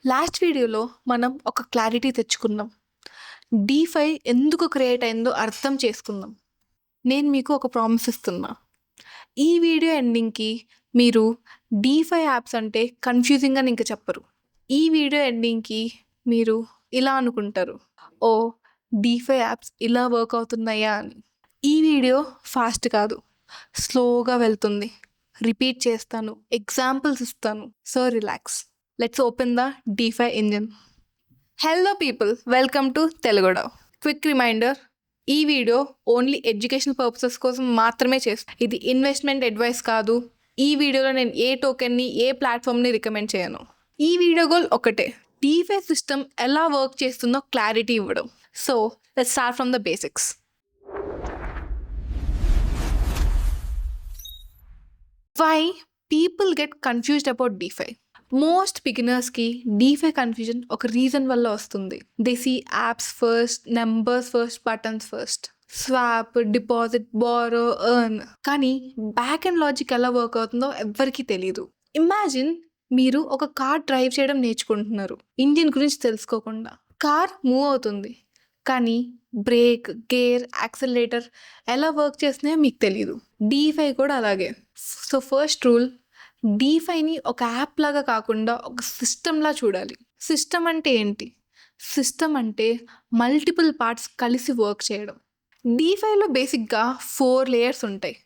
Last వీడియోలో మనం ఒక క్లారిటీ తెచ్చుకున్నాం. డీఫై ఎందుకు క్రియేట్ అయిందో అర్థం చేసుకుందాం. నేను మీకు ఒక ప్రామిస్ ఇస్తున్నా. ఈ వీడియో ఎండింగ్‌కి మీరు డీఫై యాప్స్ అంటే కన్‌ఫ్యూజింగ్ అని ఇంక చెప్పరు. ఈ వీడియో ఎండింగ్‌కి మీరు ఇలా అనుకుంటారు. ఓహ్! డీఫై యాప్స్ ఇలా వర్క్ అవుతున్నాయా అని. ఈ వీడియో ఫాస్ట్ కాదు. స్లోగా వెళ్తుంది. రిపీట్ చేస్తాను. ఎగ్జాంపుల్స్ ఇస్తాను. So relax. Let's open the DeFi engine. Hello people, welcome to తెలుగుడ. క్విక్ రిమైండర్, ఈ వీడియో ఓన్లీ ఎడ్యుకేషన్ పర్పసెస్ కోసం మాత్రమే చేస్తాను. ఇది ఇన్వెస్ట్మెంట్ అడ్వైస్ కాదు. ఈ వీడియోలో నేను ఏ టోకెన్ని ఏ ప్లాట్ఫామ్ని రికమెండ్ చేయను. ఈ వీడియో గోల్ ఒకటే, డీఫై సిస్టమ్ ఎలా వర్క్ చేస్తుందో క్లారిటీ ఇవ్వడం. So let's start from the basics. Why people get confused about DeFi? Most బిగినర్స్కి డీఫై కన్ఫ్యూజన్ ఒక రీజన్ వల్ల వస్తుంది. They see apps first, numbers first, buttons first, swap, deposit, borrow, earn. కానీ back and logic ఎలా work అవుతుందో ఎవ్వరికీ తెలియదు. Imagine మీరు ఒక కార్ డ్రైవ్ చేయడం నేర్చుకుంటున్నారు ఇంజిన్ గురించి తెలుసుకోకుండా. కార్ మూవ్ అవుతుంది కానీ బ్రేక్, గేర్, యాక్సిలరేటర్ ఎలా వర్క్ చేస్తున్నాయో మీకు తెలియదు. డీఫై కూడా అలాగే. సో ఫస్ట్ రూల్, డీఫైని ఒక యాప్ లాగా కాకుండా ఒక సిస్టమ్లా చూడాలి. సిస్టమ్ అంటే ఏంటి? సిస్టమ్ అంటే మల్టిపుల్ పార్ట్స్ కలిసి వర్క్ చేయడం. డీఫైలో బేసిక్గా 4 లేయర్స్ ఉంటాయి.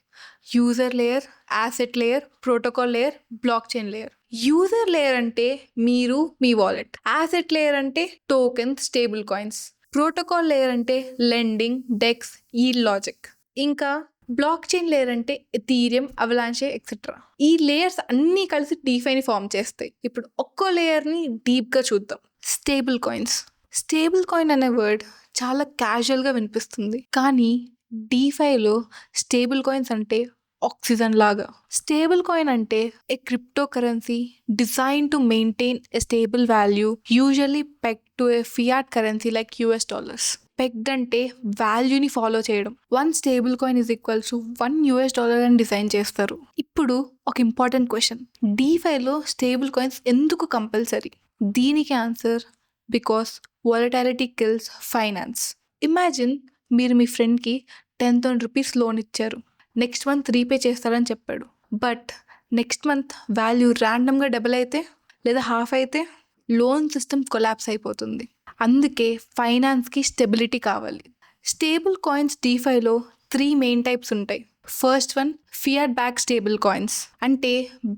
User layer, asset layer, protocol layer, block chain layer. User layer అంటే మీరు, మీ వాలెట్. యాసెట్ లేయర్ అంటే token, stable coins. Protocol layer అంటే లెండింగ్, డెక్స్, ఈల్డ్ లాజిక్. ఇంకా బ్లాక్ చైన్ లేయర్ అంటే ఎథీరియం, అవలాంచే ఎక్సెట్రా. ఈ లేయర్స్ అన్నీ కలిసి డీఫైని ఫామ్ చేస్తాయి. ఇప్పుడు ఒక్కో లేయర్ని డీప్గా చూద్దాం. Stable coins. స్టేబుల్ కాయిన్ అనే వర్డ్ చాలా క్యాజువల్గా వినిపిస్తుంది, కానీ డీఫైలో స్టేబుల్ కాయిన్స్ అంటే ఆక్సిజన్ లాగా. స్టేబుల్ కాయిన్ అంటే a crypto currency design to maintain a stable value, usually peg to a fiat currency like US dollars. Pegged అంటే వాల్యూని ఫాలో చేయడం. 1 stable coin is equals to $1 అని డిజైన్ చేస్తారు. ఇప్పుడు ఒక ఇంపార్టెంట్ క్వశ్చన్, డీఫైలో స్టేబుల్ కాయిన్స్ ఎందుకు కంపల్సరీ? దీనికి answer, because volatility kills finance. Imagine మీరు మీ ఫ్రెండ్కి 10,000 రూపీస్ లోన్ ఇచ్చారు. నెక్స్ట్ మంత్ రీపే చేస్తారని చెప్పాడు. బట్ నెక్స్ట్ మంత్ వాల్యూ ర్యాండమ్గా డబుల్ అయితే లేదా హాఫ్ అయితే లోన్ సిస్టమ్ కొలాప్స్ అయిపోతుంది. అందుకే ఫైనాన్స్కి స్టెబిలిటీ కావాలి. స్టేబుల్ కాయిన్స్ డీఫైలో 3 మెయిన్ టైప్స్ ఉంటాయి. First one, Fiat back stable coins. అంటే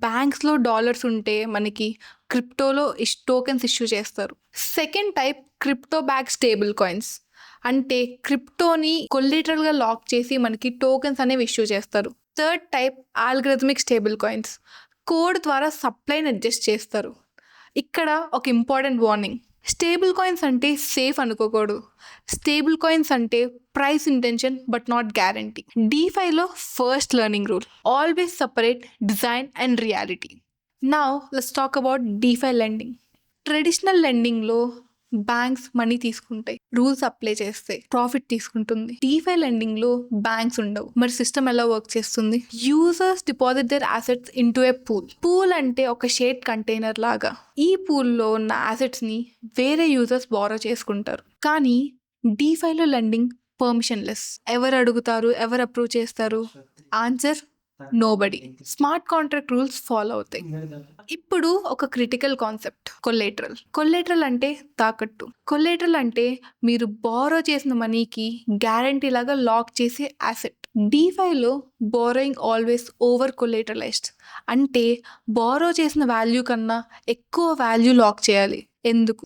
బ్యాంక్స్లో డాలర్స్ ఉంటే మనకి క్రిప్టోలో టోకెన్స్ ఇష్యూ చేస్తారు. Second type, crypto back stable coins. అంటే క్రిప్టోని కొల్లేటరల్గా లాక్ చేసి మనకి టోకెన్స్ అనేవి ఇష్యూ చేస్తారు. Third type, algorithmic stable coins. Code ద్వారా సప్లైని అడ్జస్ట్ చేస్తారు. ఇక్కడ ఒక ఇంపార్టెంట్ వార్నింగ్, స్టేబుల్ కాయిన్స్ అంటే సేఫ్ అనుకోకూడదు. స్టేబుల్ కాయిన్స్ అంటే price intention but not guarantee. డీఫైలో first learning rule, always separate design and reality. Now let's talk about DeFi lending. Traditional లెండింగ్లో బ్యాంక్స్ మనీ తీసుకుంటాయి, రూల్స్ అప్లై చేస్తాయి, profit తీసుకుంటుంది. DeFi లెండింగ్లో banks ఉండవు. మరి సిస్టమ్ ఎలా వర్క్ చేస్తుంది? Users deposit their assets into A pool. Pool అంటే ఒక షేడ్ కంటైనర్ లాగా. ఈ పూల్లో ఉన్న అసెట్స్ని వేరే యూజర్స్ బారో చేసుకుంటారు. కానీ డీఫైలో లెండింగ్ పర్మిషన్లెస్. ఎవరు అడుగుతారు, ఎవరు అప్రూవ్ చేస్తారు? Answer, nobody. Smart contract rules follow అవుతాయి. ఇప్పుడు ఒక క్రిటికల్ కాన్సెప్ట్, కొల్లేటరల్. కొల్లేటరల్ అంటే తాకట్టు. కొల్లేటరల్ అంటే మీరు బారో చేసిన మనీకి గ్యారంటీ లాగా లాక్ చేసే అసెట్. డీఫైలో బారోయింగ్ ఆల్వేస్ ఓవర్ కొల్లేటరలైజ్డ్. అంటే బారో చేసిన వాల్యూ కన్నా ఎక్కువ వాల్యూ లాక్ చేయాలి. ఎందుకు?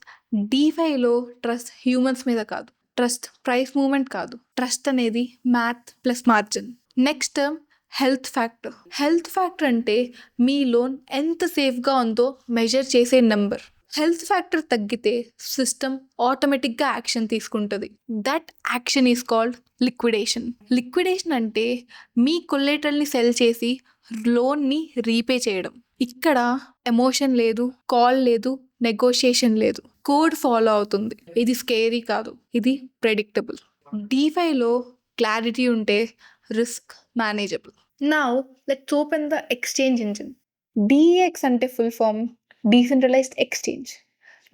డీఫైలో ట్రస్ట్ హ్యూమన్స్ మీద కాదు, ట్రస్ట్ ప్రైస్ మూవ్మెంట్ కాదు. ట్రస్ట్ అనేది math plus margin. Next term, health factor. Health factor అంటే మీ లోన్ ఎంత సేఫ్గా ఉందో మెజర్ చేసే నెంబర్. హెల్త్ ఫ్యాక్టర్ తగ్గితే సిస్టమ్ ఆటోమేటిక్గా యాక్షన్ తీసుకుంటుంది. That action is called liquidation. Liquidation అంటే మీ కొల్లేటరల్ని సెల్ చేసి లోన్ని రీపే చేయడం. ఇక్కడ ఎమోషన్ లేదు, కాల్ లేదు, నెగోషియేషన్ లేదు, కోడ్ ఫాలో అవుతుంది. ఇది స్కేరీ కాదు, ఇది ప్రెడిక్టబుల్. డీఫైలో క్లారిటీ ఉంటే risk manageable. Now let's open the exchange engine. DEX అంటే ఫుల్ ఫామ్, డీసెంట్రలైజ్డ్ ఎక్స్చేంజ్.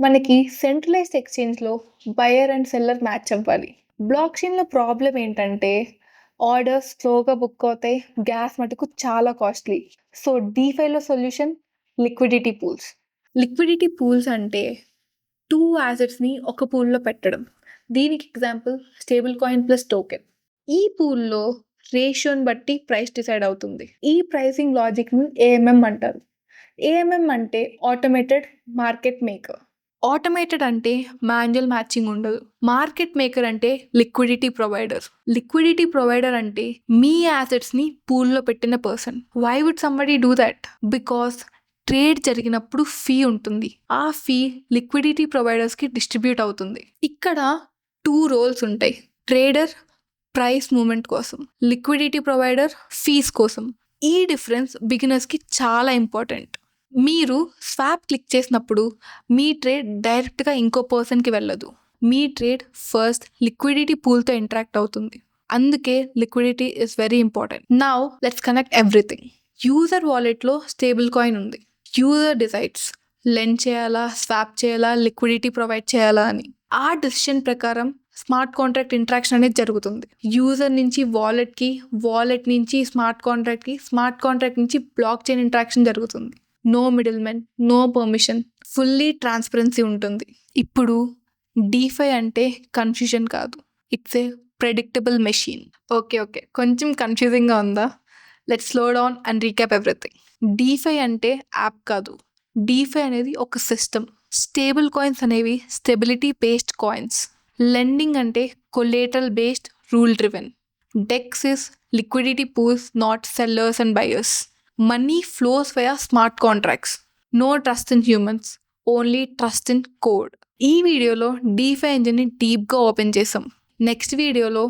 మనకి సెంట్రలైజ్డ్ ఎక్స్చేంజ్లో బయర్ అండ్ సెల్లర్ మ్యాచ్ అవ్వాలి. బ్లాక్ చైన్లో ప్రాబ్లం ఏంటంటే ఆర్డర్స్ స్లోగా బుక్ అవుతాయి, గ్యాస్ మటుకు చాలా కాస్ట్లీ. సో డీఫైలో solution liquidity pools. Liquidity pools అంటే 2 యాసెట్స్ని ఒక పూల్లో పెట్టడం. దీనికి example stable coin plus token. ఈ పూల్లో రేషియోని బట్టి ప్రైస్ డిసైడ్ అవుతుంది. ఈ ప్రైసింగ్ లాజిక్ని ఏఎంఎం అంటారు. ఏఎంఎం అంటే ఆటోమేటెడ్ మార్కెట్ మేకర్. ఆటోమేటెడ్ అంటే మాన్యువల్ మ్యాచింగ్ ఉండదు. మార్కెట్ మేకర్ అంటే లిక్విడిటీ ప్రొవైడర్. లిక్విడిటీ ప్రొవైడర్ అంటే మీ యాసెట్స్ని పూల్లో పెట్టిన person. Why would somebody do that? Because trade జరిగినప్పుడు ఫీ ఉంటుంది. ఆ ఫీ లిక్విడిటీ ప్రొవైడర్స్కి డిస్ట్రిబ్యూట్ అవుతుంది. ఇక్కడ 2 రోల్స్ ఉంటాయి. ట్రేడర్ ప్రైస్ మూమెంట్ కోసం, లిక్విడిటీ ప్రొవైడర్ ఫీస్ కోసం. ఈ డిఫరెన్స్ బిగినర్స్కి చాలా ఇంపార్టెంట్. మీరు స్వాప్ క్లిక్ చేసినప్పుడు మీ ట్రేడ్ డైరెక్ట్గా ఇంకో పర్సన్కి వెళ్ళదు. మీ ట్రేడ్ ఫస్ట్ లిక్విడిటీ పూల్తో ఇంటరాక్ట్ అవుతుంది. అందుకే liquidity is very important. Now let's connect everything. User వాలెట్లో స్టేబుల్ కాయిన్ ఉంది. యూజర్ డిసైడ్స్ లెండ్ చేయాలా, స్వాప్ చేయాలా, లిక్విడిటీ ప్రొవైడ్ చేయాలా అని. ఆ డెసిషన్ ప్రకారం స్మార్ట్ కాంట్రాక్ట్ ఇంట్రాక్షన్ అనేది జరుగుతుంది. యూజర్ నుంచి వాలెట్కి, వాలెట్ నుంచి స్మార్ట్ కాంట్రాక్ట్కి, స్మార్ట్ కాంట్రాక్ట్ నుంచి బ్లాక్ చైన్ ఇంట్రాక్షన్ జరుగుతుంది. No middle men, no permission, fully transparency ఉంటుంది. ఇప్పుడు డీఫై అంటే కన్ఫ్యూజన్ కాదు, it's a predictable machine. Okay, కొంచెం కన్ఫ్యూజింగ్గా ఉందా? Let's slow down and recap everything. DeFi అంటే యాప్ కాదు. డీఫై అనేది ఒక సిస్టమ్. స్టేబుల్ కాయిన్స్ అనేవి స్టెబిలిటీ బేస్డ్ కాయిన్స్. లెండింగ్ అంటే collateral based, rule driven. DEX is liquidity pools, not sellers and buyers. Money flows via smart contracts. No trust in humans, only trust in code. ఈ వీడియోలో DeFi ఇంజిన్ని డీప్గా open చేసాం. Next వీడియోలో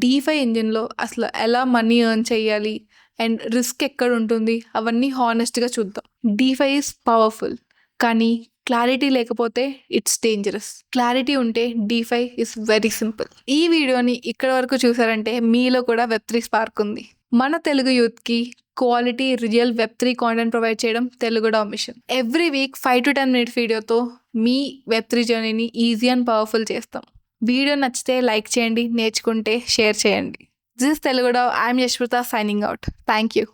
DeFi ఇంజిన్లో అసలు ఎలా money earn చేయాలి and risk ఎక్కడ ఉంటుంది అవన్నీ హానెస్ట్గా చూద్దాం. డీఫై ఈజ్ పవర్ఫుల్, కానీ క్లారిటీ లేకపోతే ఇట్స్ డేంజరస్. క్లారిటీ ఉంటే డీఫై ఇస్ వెరీ సింపుల్. ఈ వీడియోని ఇక్కడ వరకు చూసారంటే మీలో కూడా వెబ్3 స్పార్క్ ఉంది. మన తెలుగు యూత్కి క్వాలిటీ రియల్ వెబ్3 కాంటెంట్ ప్రొవైడ్ చేయడం Telugu DAO mission. Every week 5 to 10 minutes వీడియోతో మీ వెబ్3 జర్నీని ఈజీ అండ్ పవర్ఫుల్ చేస్తాం. వీడియో నచ్చితే లైక్ చేయండి, నేర్చుకుంటే షేర్ చేయండి. This Telugu DAO, I'm Yashwitha signing out. Thank you.